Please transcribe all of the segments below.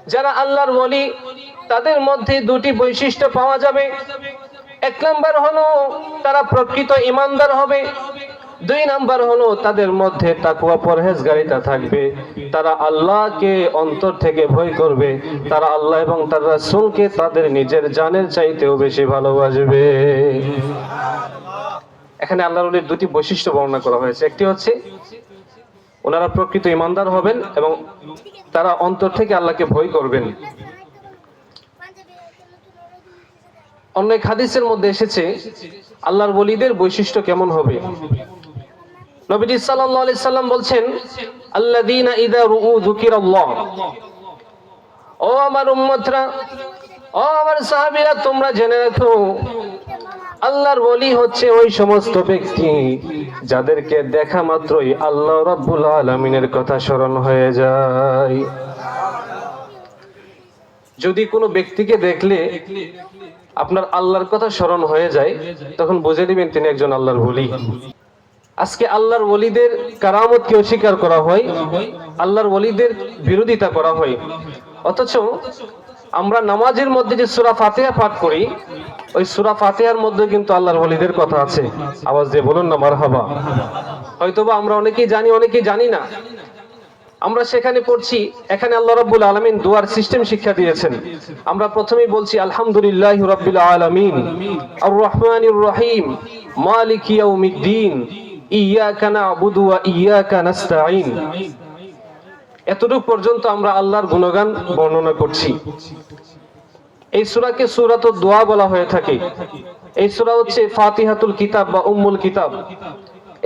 যারা আল্লাহর ওলি তাদের মধ্যে দুটি বৈশিষ্ট্য পাওয়া যাবে। এক নাম্বার হলো তারা প্রকৃত ঈমানদার হবে। দুই নাম্বার হলো তাদের মধ্যে তাকওয়া পরহেজগারিতা থাকবে। তারা আল্লাহকে অন্তর থেকে ভয় করবে। তারা আল্লাহ এবং তার রাসূলকে তাদের নিজের জানের চাইতেও বেশি ভালোবাসবে। এখানে আল্লাহর ওলির দুটি বৈশিষ্ট্য বর্ণনা করা হয়েছে। একটি হচ্ছে ওনারা প্রকৃত ঈমানদার হবেন এবং তারা অন্তর থেকে আল্লাহকে ভয় করবেন। অন্য এক হাদিসের মধ্যে এসেছে আল্লাহর ওলিদের বৈশিষ্ট্য কেমন হবে। নবীজি সাল্লাল্লাহু আলাইহি সাল্লাম বলছেন, আল্লাযীনা ইযা রুউ যুকিরাল্লাহ, ও আমার উম্মতরা, ও আমার সাহাবীরা, তোমরা জেনে রাখো আল্লাহর ওলি হচ্ছে ওই সমস্ত ব্যক্তি যাদেরকে দেখা মাত্রই আল্লাহ রাব্বুল আলামিনের কথা স্মরণ হয়ে যায়। যদি কোনো ব্যক্তিকে দেখলে আপনার আল্লাহর কথা স্মরণ হয়ে যায়, তখন বুঝে নেবেন তিনি একজন আল্লাহর ওলি। আজকে আল্লাহর ওলিদের কারামতকে অস্বীকার করা হয়, আল্লাহর ওলিদের বিরোধিতা করা হয়। অথচ আমরা নামাজের মধ্যে যে সূরা ফাতিহা পাঠ করি, ওই সূরা ফাতিহার মধ্যে কিন্তু আল্লাহর ওলিদের কথা আছে। আওয়াজ দিয়ে বলুন না মারহাবা। হয়তোবা আমরা অনেকেই জানি, অনেকেই জানি না। আমরা সেখানে পড়ছি, এখানে আল্লাহ রাব্বুল আলামিন দুয়ার সিস্টেম শিক্ষা দিয়েছেন। আমরা প্রথমেই বলছি আলহামদুলিল্লাহি রাব্বিল আলামিন, আর রহমানির রহিম, মালিকি ইয়াউমিদ্দিন, ইয়াকা না'বুদু ওয়া ইয়াকা নাস্তাঈন। এতটুকু পর্যন্ত আমরা আল্লাহর গুণগান বর্ণনা করছি। এই সূরাকে সূরাতুদ দোয়া বলা হয়ে থাকে। এই সূরা হচ্ছে ফাতিহাতুল কিতাব বা উম্মুল কিতাব।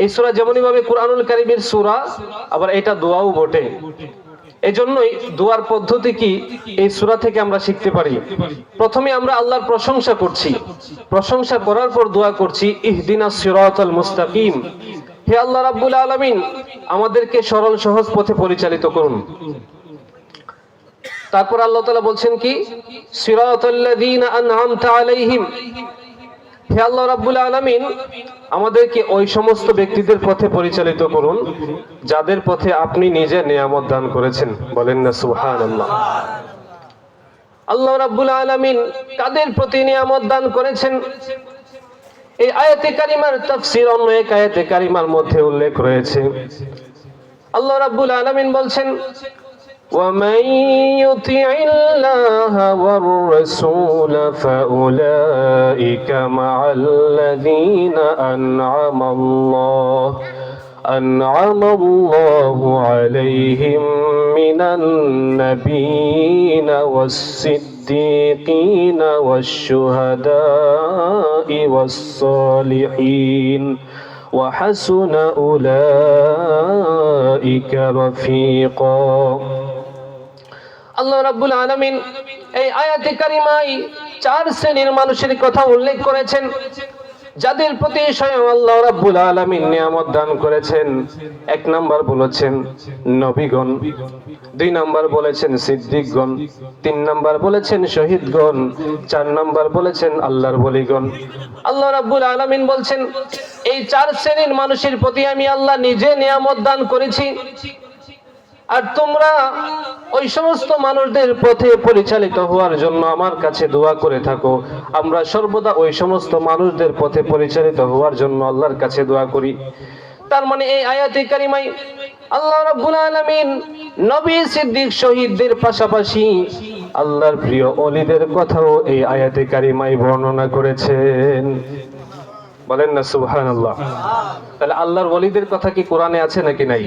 এই সূরা যেমনই ভাবে কুরআনুল কারীমের সূরা, আবার এটা দোয়াও বটে। এজন্যই দোয়ার পদ্ধতি কি এই সূরা থেকে আমরা শিখতে পারি। প্রথমে আমরা আল্লাহর প্রশংসা করছি, প্রশংসা করার পর দোয়া করছি ইহদিনাস সিরাতাল মুস্তাকিম, হে আল্লাহ রাব্বুল আলামিন আমাদেরকে সরল সহজ পথে পরিচালিত করুন। তারপর আল্লাহ তাআলা বলছেন কি সিরাতাল্লাযীনা আন'আমতা আলাইহিম, হে আল্লাহ রাব্বুল আলামিন আমাদেরকে ওই সমস্ত ব্যক্তিদের পথে পরিচালিত করুন যাদের পথে আপনি নিজে নিয়ামত দান করেছেন। বলেন না সুবহানাল্লাহ। আল্লাহ রাব্বুল আলামিন কাদের প্রতি নিয়ামত দান করেছেন, এই আয়াতে কারিমার তাফসীর অন্য এক আয়াতে কারিমার মধ্যে উল্লেখ রয়েছে। আল্লাহ রাব্বুল আলামিন বলছেন, وَمَن يُطِعِ اللَّهَ وَالرَّسُولَ فَأُولَئِكَ مَعَ الَّذِينَ أَنْعَمَ اللَّهُ عَلَيْهِمْ مِنَ النَّبِيِّينَ وَالصِّدِّيقِينَ وَالشُّهَدَاءِ وَالصَّالِحِينَ وَحَسُنَ أُولَئِكَ رَفِيقًا। আল্লাহ রাব্বুল আলামিন এই আয়াতে কারিমায় চার শ্রেণীর মানুষের কথা উল্লেখ করেছেন যাদের প্রতি স্বয়ং আল্লাহ রাব্বুল আলামিন নিয়ামত দান করেছেন। এক নাম্বার বলেছেন নবীগণ, দুই নাম্বার বলেছেন সিদ্দিকগণ, তিন নাম্বার বলেছেন শহীদগণ, চার নাম্বার বলেছেন আল্লাহর ওলিগণ। আল্লাহ রাব্বুল আলামিন বলছেন এই চার শ্রেণীর মানুষের প্রতি আমি আল্লাহ নিজে নিয়ামত দান করেছি, আর তোমরা ওই সমস্ত মানুষদের পথে পরিচালিত হওয়ার জন্য আমার কাছে দোয়া করে থাকো। আমরা সর্বদা ওই সমস্ত মানুষদের পথে পরিচালিত হওয়ার জন্য আল্লাহর কাছে দোয়া করি। তার মানে এই আয়াতে কারিমায় আল্লাহ রাব্বুল আলামিন নবী, সিদ্দিক, শহীদদের পাশাপাশি আল্লাহর প্রিয় ওলিদের কথাও এই আয়াতে কারিমায় বর্ণনা করেছেন। বলেন না সুবহানাল্লাহ। তাহলে আল্লাহর ওলিদের কথা কি কোরআনে আছে নাকি নাই?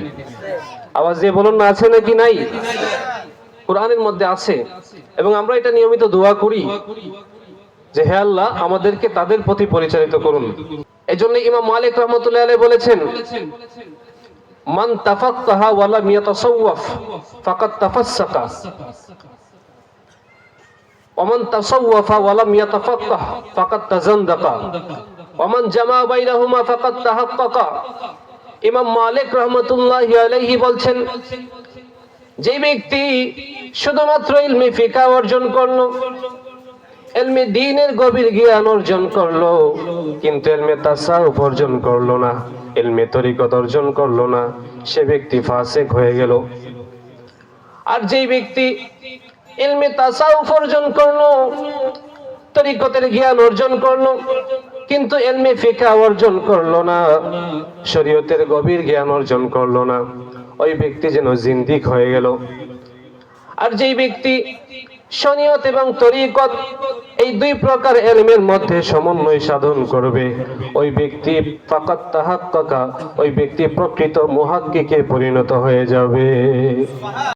আওয়াজ দিয়ে বলুন না, আছে নাকি নাই? কোরআনের মধ্যে আছে, এবং আমরা এটা নিয়মিত দোয়া করি যে হে আল্লাহ আমাদেরকে তাদের প্রতি পরিচালিত করুন। এজন্য ইমাম মালিক রাহমাতুল্লাহি আলাইহি বলেছেন, মান তাফাক্কাহা ওয়া লাম ইয়াতাসাওয়াফ ফাকাদ তাফাসসাকা ওয়া মান তাসাওয়াফা ওয়া লাম ইয়াতাফাক্কাহ ফাকাদ তাজান্দাকা ওয়া মান জামা বাইনাহুমা ফাকাদ তাহাক্কাকা। ইমাম মালিক রাহমাতুল্লাহি আলাইহি বলছেন, যে ব্যক্তি শুধুমাত্র ইলমে ফিকহ অর্জন করলো, ইলমে দ্বীনের গভীর জ্ঞান অর্জন করলো, কিন্তু ইলমে তাসাউফ অর্জন করলো না, ইলমে তরিকত অর্জন করলো না, সে ব্যক্তি ফাসিক হয়ে গেল। আর যেই ব্যক্তি ইলমে তাসাউফ অর্জন করলো, তরিকতের জ্ঞান অর্জন করলো, কিন্তু ইলমে ফিকহ অর্জন করলো না, শরীয়তের গভীর জ্ঞান অর্জন করলো না, ওই ব্যক্তি যেন জিন্দিক হয়ে গেল। আর যেই ব্যক্তি শরীয়ত এবং তরিকত এই দুই প্রকার ইলমের মধ্যে সমন্বয় সাধন করবে, ওই ব্যক্তি ফাকাত তাহাক্কাকা, ওই ব্যক্তি প্রকৃত মুহাক্কিকে পরিণত হয়ে যাবে।